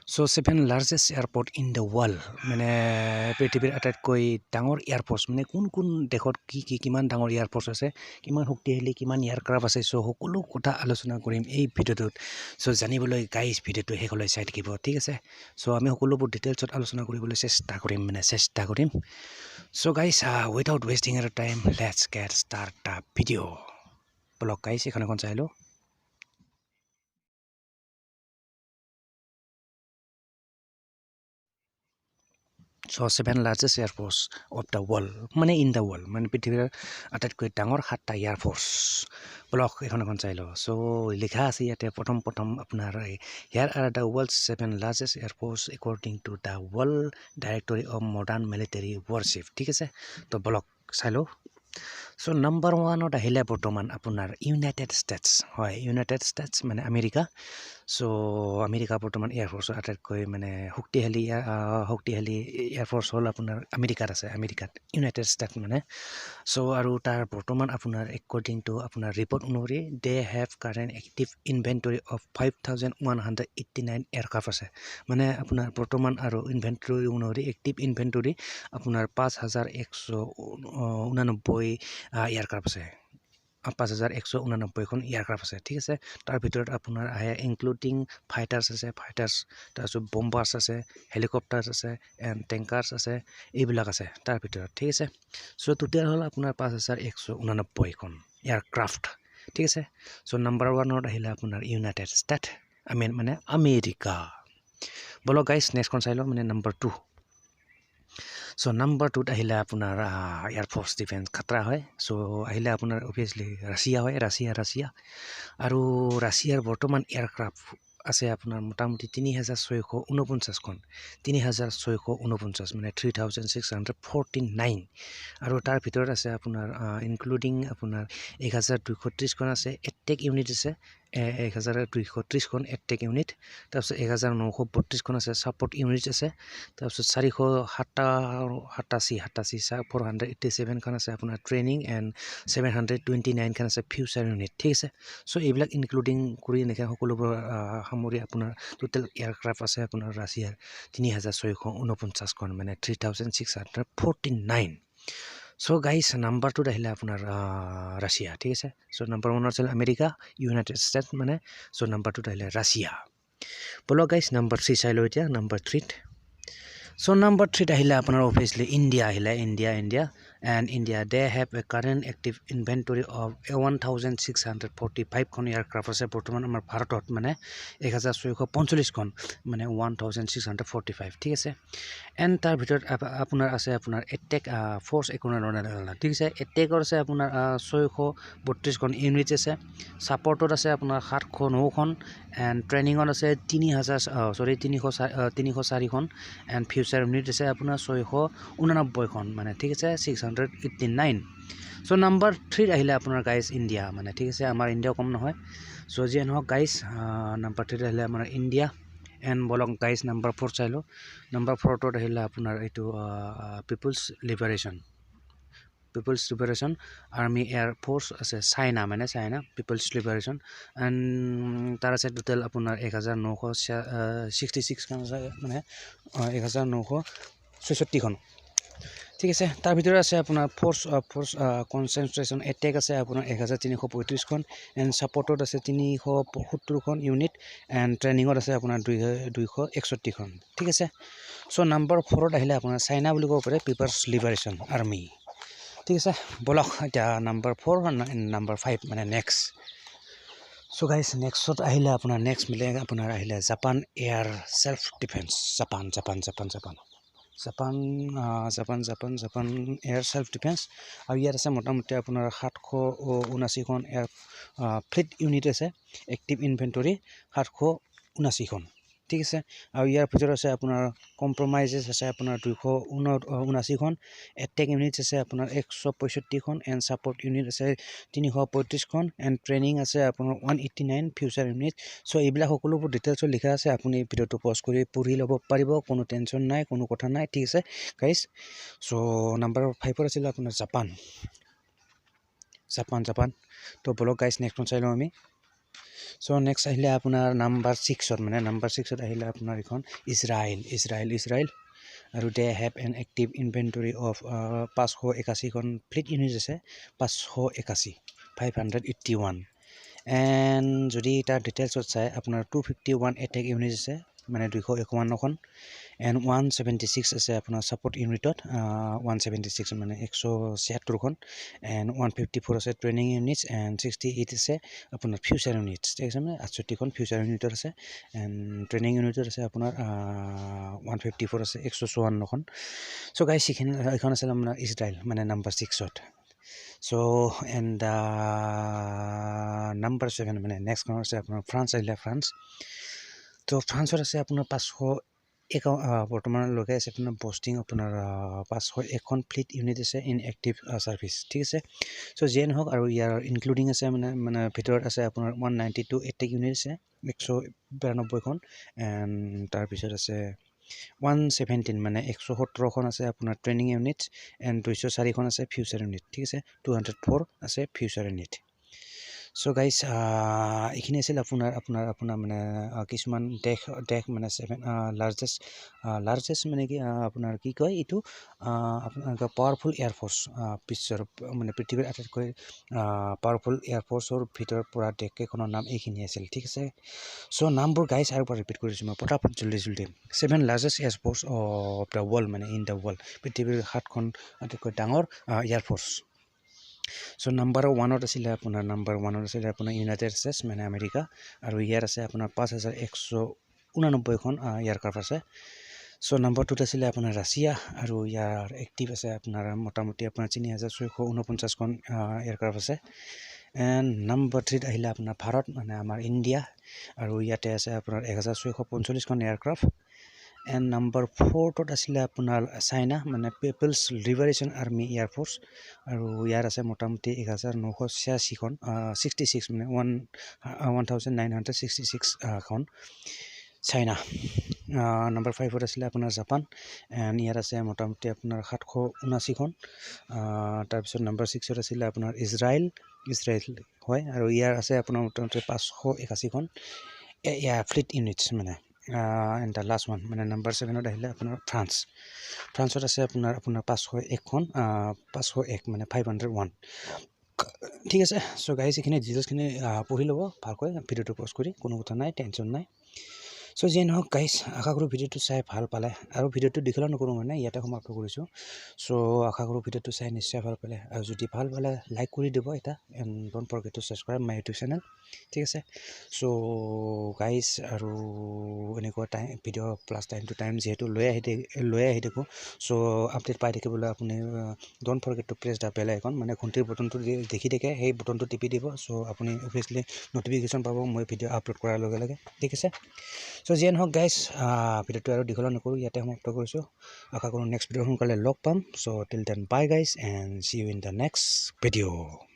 So 7 largest airport in the world মানে পৃথিৱীৰ আটাইতকৈ ডাঙৰ এয়াৰপোৰ্ট মানে কোন দেশত কিমান ডাঙৰ এয়াৰপোৰ্ট আছে কিমান শক্তিশালী কিমান এয়াৰক্ৰাফ্ট আছে সো সকলো কথা আলোচনা কৰিম এই ভিডিঅ'টোত সো জানিবলৈ গাইজ ভিডিঅ'টো শেষলৈ চাই থাকিব ঠিক আছে সো আমি সকলোবোৰ ডিটেইলছত আলোচনা কৰিবলৈ চেষ্টা কৰিম so guys without wasting our time let's get start the video' blog guys এখন চাই লওঁ So 7 largest airports of the world মানে in the world মানে পৃথিৱীৰ আটাইতকৈ ডাঙৰ 7টা এয়াৰফোৰ্স ব্লক এখন চাই লওঁ সো লিখা আছে ইয়াতে প্ৰথম আপোনাৰ here are the world's 7 largest airports according to the World Directory of Modern Military Warship ঠিক আছে তো ব্লক চাই লওঁ সো নাম্বাৰ 1ত আহিলে বৰ্তমান আপোনাৰ ইউনাইটেড ষ্টেটছ হয় ইউনাইটেড ষ্টেটছ মানে আমেৰিকা সো আমেৰিকা বৰ্তমান এয়াৰফোৰ্সৰ আটাইতকৈ মানে শক্তিশালী এয়াৰফোৰ্স হ'ল আপোনাৰ আমেৰিকাত আছে আমেৰিকাত ইউনাইটেড ষ্টেটছ মানে সো আৰু তাৰ বৰ্তমান আপোনাৰ একৰ্ডিং টু আপোনাৰ ৰিপৰ্ট অনুসৰি they have current active inventory of 5189 aircraft আছে মানে আপোনাৰ বৰ্তমান আৰু ইনভেণ্টৰী অনুসৰি এক্টিভ ইনভেণ্টৰী আপোনাৰ 5189 এয়াৰক্ৰাফ্ট আছে 5189খন এয়াৰক্ৰাফ্ট আছে ঠিক আছে তাৰ ভিতৰত আপোনাৰ আহে ইনক্লুডিং ফাইটাৰ্ছ আছে তাৰপিছত বম্বাৰ্ছ আছে হেলিকপ্টাৰ্ছ আছে এণ্ড টেংকাৰ্ছ আছে এইবিলাক আছে তাৰ ভিতৰত ঠিক আছে সো টোটেল হ'ল আপোনাৰ 5189খন এয়াৰক্ৰাফ্ট ঠিক আছে সো নাম্বাৰ 1ত আহিলে আপোনাৰ ইউনাইটেড ষ্টেট মানে আমেৰিকা বলক গাইজ নেক্সটখন চাই লওঁ মানে নাম্বাৰ 2 সো নাম্বাৰ 2ত আহিলে আপোনাৰ এয়াৰফোৰ্স ডিফেন্স খাতৰা হয় সো আহিলে আপোনাৰ অবভিয়াছলি ৰাছিয়া হয় ৰাছিয়া আৰু ৰাছিয়াৰ বৰ্তমান এয়াৰক্ৰাফ্ট আছে আপোনাৰ মোটামুটি 3649 মানে 3649 আৰু তাৰ ভিতৰত আছে আপোনাৰ ইনক্লুডিং আপোনাৰ 1230খন আছে এটেক ইউনিট আছে 1230খন এটেক ইউনিট তাৰপিছত 1932খন আছে ছাপৰ্ট ইউনিট আছে তাৰপিছত 487খন আছে আপোনাৰ ট্ৰেইনিং এণ্ড 729খন আছে ফিউচাৰ ইউনিট ঠিক আছে সো এইবিলাক ইনক্লুডিং কৰি এনেকৈ সকলোবোৰ সামৰি আপোনাৰ টোটেল এয়াৰক্ৰাফ্ট আছে আপোনাৰ ৰাছিয়াৰ 3649খন মানে 3649 সো গাইজ নাম্বাৰ 2ত আহিলে আপোনাৰ ৰাছিয়া ঠিক আছে সো নাম্বাৰ 1ত আছিল আমেৰিকা ইউনাইটেড ষ্টেটছ মানে সো নাম্বাৰ 2ত আহিলে ৰাছিয়া বলক গাইজ নাম্বাৰ 3 চাই লওঁ এতিয়া নাম্বাৰ 3ত সো নাম্বাৰ 3ত আহিলে আপোনাৰ অবভিয়াছলি ইণ্ডিয়া আহিলে India and India they have a current active inventory of 1645খন এয়াৰক্ৰাফ্ট আছে বৰ্তমান আমাৰ ভাৰতত মানে 1645খন মানে 1645 ঠিক আছে এণ্ড তাৰ ভিতৰত আপোনাৰ আছে আপোনাৰ এটেক ফ'ৰ্চ ঠিক আছে এটেকৰ আছে আপোনাৰ 632খন ইউনিট আছে ছাপৰ্টত আছে আপোনাৰ 709খন এণ্ড ট্ৰেইনিঙত আছে 304খন এণ্ড ফিউচাৰ ইউনিট আছে আপোনাৰ 689খন মানে ঠিক আছে 689 সো নাম্বাৰ 3ত আহিলে আপোনাৰ গাইজ ইণ্ডিয়া মানে ঠিক আছে আমাৰ ইণ্ডিয়াও কম নহয় সো যিয়ে নহওক গাইজ নাম্বাৰ 3ত আহিলে আমাৰ ইণ্ডিয়া এণ্ড বলক গাইজ নাম্বাৰ 4 চাই লওঁ নাম্বাৰ 4ত আহিলে আপোনাৰ এইটো পিপলছ লিবাৰেশ্যন আৰ্মি এয়াৰফোৰ্স আছে চাইনা পিপলছ লিবাৰেশ্যন এণ্ড তাৰ আছে টোটেল আপোনাৰ 1966খন আছে মানে 1966খন ঠিক আছে তাৰ ভিতৰত আছে আপোনাৰ ফ'ৰ্চ কনচেনট্ৰেশ্যন এটেক আছে আপোনাৰ 1335খন এণ্ড ছাপৰ্টত আছে 370খন ইউনিট এণ্ড ট্ৰেইনিঙত আছে আপোনাৰ 261খন ঠিক আছে সো নাম্বাৰ 4ত আহিলে আপোনাৰ চাইনা বুলি ক'ব পাৰে পিপলছ লিবাৰেশ্যন আৰ্মি ঠিক আছে বলক এতিয়া নাম্বাৰ 4 নাম্বাৰ 5 মানে নেক্সট সো গাইজ নেক্সটত আহিলে আপোনাৰ আপোনাৰ আহিলে Japan air self defence Japan air self defence আৰু ইয়াত আছে মোটামুটি আপোনাৰ 779খন এয়াৰ ফ্লিট ইউনিট আছে এক্টিভ ইনভেণ্টৰী 779খন ঠিক আছে আৰু ইয়াৰ ভিতৰত আছে আপোনাৰ কম্প্ৰমাইজেছ আছে আপোনাৰ 279খন এটেক ইউনিট আছে আপোনাৰ 165খন এণ্ড ছাপৰ্ট ইউনিট আছে 335খন এণ্ড ট্ৰেইনিং আছে আপোনাৰ 189 ফিউচাৰ ইউনিট সো এইবিলাক সকলোবোৰ ডিটেইলছত লিখা আছে আপুনি ভিডিঅ'টো পজ কৰি পঢ়ি ল'ব পাৰিব কোনো টেনশ্যন নাই কোনো কথা নাই ঠিক আছে গাইজ সো নাম্বাৰ 5ত আছিল আপোনাৰ জাপান তো বলক গাইজ নেক্সটখন চাই লওঁ আমি চ' নেক্সট আহিলে আপোনাৰ নাম্বাৰ 6ত মানে নাম্বাৰ 6ত আহিলে আপোনাৰ এখন ইজৰাইল আৰু they have an active inventory of 581খন ফ্লিট ইউনিট আছে 581 এণ্ড যদি তাৰ ডিটেইলছত চাই আপোনাৰ 251 এটেক ইউনিট আছে মানে 251খন এণ্ড 176 আছে আপোনাৰ ছাপৰ্ট ইউনিটত 176 মানে 176খন এণ্ড 154 আছে ট্ৰেইনিং ইউনিটছ এণ্ড 68 আছে আপোনাৰ ফিউচাৰ ইউনিটছ ঠিক আছে মানে 68খন ফিউচাৰ ইউনিটত আছে এণ্ড ট্ৰেইনিং ইউনিটত আছে আপোনাৰ 154 আছে 154খন চ' গাইছ এইখন আছিল আপোনাৰ ইজৰাইল মানে নাম্বাৰ 6ত চ' এণ্ড নাম্বাৰ 7 মানে নেক্সটখন আছে আপোনাৰ ফ্ৰান্স আহিলে ফ্ৰান্স তো ফ্ৰান্সত আছে আপোনাৰ 501 বৰ্তমানলৈকে আছে আপোনাৰ পষ্টিং আপোনাৰ 501খন ফ্লিট ইউনিট আছে ইন এক্টিভ ছাৰ্ভিচ ঠিক আছে চ' যিয়ে নহওক আৰু ইয়াৰ ইনক্লুডিং আছে মানে ভিতৰত আছে আপোনাৰ 192 এটেক ইউনিট আছে 192খন এণ্ড তাৰপিছত আছে 117 মানে 117খন আছে আপোনাৰ ট্ৰেইনিং ইউনিটছ এণ্ড 204খন আছে ফিউচাৰ ইউনিট ঠিক আছে 204 আছে ফিউচাৰ ইউনিট চ' গাইজ এইখিনি আছিল আপোনাৰ মানে কিছুমান দেশ মানে লাৰ্জেষ্ট মানে কি আপোনাৰ কি কয় এইটো আপোনাৰ পাৱাৰফুল এয়াৰফ'ৰ্চ বিশ্বৰ মানে পৃথিৱীৰ আটাইতকৈ পাৱাৰফুল এয়াৰফ'ৰ্চৰ ভিতৰত পৰা দেশকেইখনৰ নাম এইখিনি আছিল ঠিক আছে চ' নামবোৰ গাইজ আৰু পৰা ৰিপিট কৰিছোঁ মই পটাপট জল্দি 7 largest air force of the world মানে ইন দ্য ৱৰ্ল্ড পৃথিৱীৰ 7খন আটাইতকৈ ডাঙৰ এয়াৰফ'ৰ্চ চ' নাম্বাৰ 1ত আছিলে আপোনাৰ ইউনাইটেড ষ্টেটছ মানে আমেৰিকা আৰু ইয়াৰ আছে আপোনাৰ 5189খন এয়াৰক্ৰাফ্ট আছে চ' নাম্বাৰ 2ত আছিলে আপোনাৰ ৰাছিয়া আৰু ইয়াৰ এক্টিভ আছে আপোনাৰ মোটামুটি আপোনাৰ 3649খন এয়াৰক্ৰাফ্ট আছে এণ্ড নাম্বাৰ 3ত আহিলে আপোনাৰ ভাৰত মানে আমাৰ ইণ্ডিয়া আৰু ইয়াতে আছে আপোনাৰ 1645খন এয়াৰক্ৰাফ্ট এণ্ড নাম্বাৰ 4ত আছিলে আপোনাৰ চাইনা মানে পিপলছ লিবাৰেশ্যন আৰ্মি এয়াৰফ'ৰ্চ আৰু ইয়াৰ আছে মোটামুটি 1986খন 66 মানে 1966খন চাইনা নাম্বাৰ 5ত আছিলে আপোনাৰ জাপান এণ্ড ইয়াৰ আছে মোটামুটি আপোনাৰ 779খন তাৰপিছত নাম্বাৰ 6ত আছিলে আপোনাৰ ইজৰাইল হয় আৰু ইয়াৰ আছে আপোনাৰ মোটামুটি 581খন এয়াৰ ফ্লিট ইউনিটছ মানে এণ্ড দ্য লাষ্ট ওৱান মানে নাম্বাৰ 7ত আহিলে আপোনাৰ ফ্ৰান্সত আছে আপোনাৰ 501খন 501 মানে 501 ঠিক আছে চ' গাইজ এইখিনি ডিটেইলছখিনি পঢ়ি ল'ব ভালকৈ ভিডিঅ'টো প'জ কৰি কোনো কথা নাই টেনশ্যন নাই চ' যিয়ে নহওক গাইজ আশা কৰোঁ ভিডিঅ'টো চাই ভাল পালে আৰু ভিডিঅ'টো দীঘলীয়া নকৰোঁ মানে ইয়াতে সমাপ্ত কৰিছোঁ চ' আশা কৰোঁ ভিডিঅ'টো চাই নিশ্চয় ভাল পালে আৰু যদি ভাল পালে লাইক কৰি দিব এটা and don't forget to subscribe my YouTube channel ঠিক আছে চ' গাইজ আৰু এনেকুৱা video' plus time to time যিহেতু লৈ আহি থাকোঁ চ' আপডেট পাই থাকিবলৈ আপুনি don't forget to press the bell icon মানে ঘণ্টিৰ বটনটো দেখি থাকে সেই বটনটো টিপি দিব চ' আপুনি অভিয়াছলি নটিফিকেশ্যন পাব মই ভিডিঅ' আপলোড কৰাৰ লগে লগে ঠিক আছে চ' যিয়ে নহওক গাইজ ভিডিঅ'টো আৰু দীঘলীয়া নকৰোঁ ইয়াতে সমাপ্ত কৰিছোঁ আশা কৰোঁ নেক্সট ভিডিঅ' সোনকালে লগ পাম so' till then bye guys and see you in the next video'